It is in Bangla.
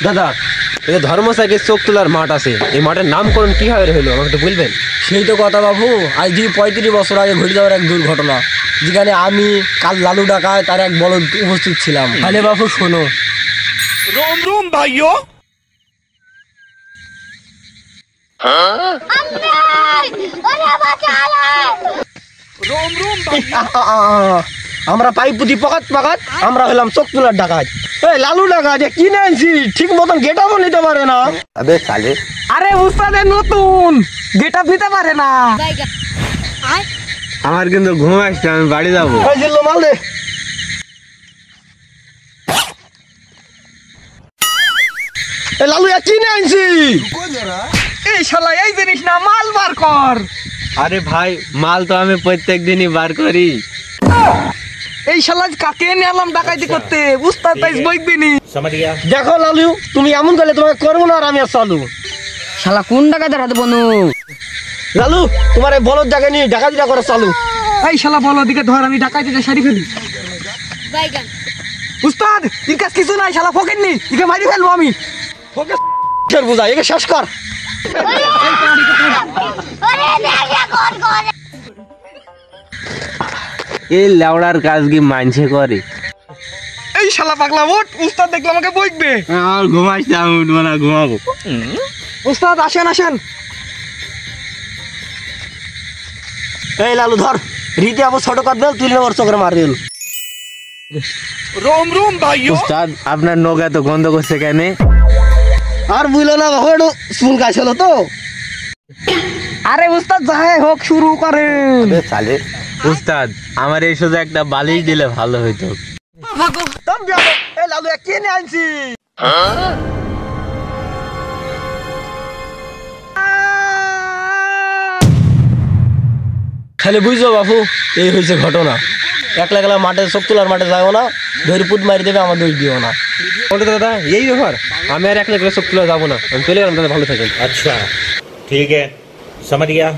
দাদা, এই যে ধর্মসাইকের চোখ তোলার মাঠ আছে, এই মাঠের নামকরণ কিভাবে হলো আমাকে একটু বলবেন? সেই তো কথা বাবু, আজ থেকে 35 বছর আগে ঘটে যাওয়ার এক দুর্ঘটনা, যেখানে আমি কাল লালু ডাকায় তার এক বলদ উপস্থিত ছিলাম। তাহলে বাবু শোনো। रोम रोम भाइयों। रोम रोम আমরা পাইপ পুঁতি পকাত পাকাত, আমরা হলাম চোখ তোলার ডাকাত। এই লালু ডাকাত কিনে আনছি, ঠিক মতন গেটআপও নিতে পারে না। আবে সালে, আরে উস্তাদের নতুন গেটআপ নিতে পারে না। আমার কিন্তু ঘুম আসছে, আমি বাড়ি যাবো। এই জিল্লো মাল দে। এই লালু কিনে আনছি। এই শালা এই জিনিস না, মাল বার কর। আরে ভাই, মাল তো আমি প্রত্যেক দিনই বার করি। এই শালা কাকে নিয়ে আলাম ডাকাইতি করতে, উস্তাদ তাই বইবিনি। समझ गया। দেখো লালু, তুমি এমন করলে তোমাকে করবো না, আর আমি আর চালু। শালা কোন ডাকাতের হাতে বনু? লালু, তোমার এই বলদ জায়গায় নিয়ে ডাকাতিটা করে চালু। এই শালা বলদ দিকে ধর, আমি ডাকাতিটা সারি ফেলি। উস্তাদ, এর কাছে কিছু নাই, শালা ফকিরনি, একে মারি ফেলবো আমি। ফকির বুঝা, একে শেষ কর। এই লেওড়ার কাজ কি মানছে করে? এই শালা পাগলা ওঠ, উস্তাদ দেখলে আমাকে বইকবে। আমার ঘুম আসছে, আমি উঠবো না, ঘুমাবো। উস্তাদ আসেন আসেন। এই লালু ধর, রীতি আবার ছোট কর দেল, তুই ওর চোখে মার দিল। रोम रोम भाइयों। উস্তাদ, আপনার নৌকা তো গন্ধ করছে কেন? আর বুঝলো না বাবা, একটু চুল কাছিল তো। আরে উস্তাদ যাই হোক, শুরু করেন। সালে, উস্তাদ আমার এই সোজা একটা বালিশ দিলে ভালো হইতো। এই লালু কিনে আনছি। খালি বুঝছো বাবু, এই হয়েছে ঘটনা। একলা একলা মাঠে চোখ তোলার মাঠে যাও না, ধরে পুত মারি দেবে, আমার দোষ দিও না। বলতো দাদা, এই ব্যাপার, আমি আর একলা করে চোখ তুলে যাবো না, আমি চলে গেলাম। দাদা ভালো থাকেন। अच्छा ठीक है, समझ गया।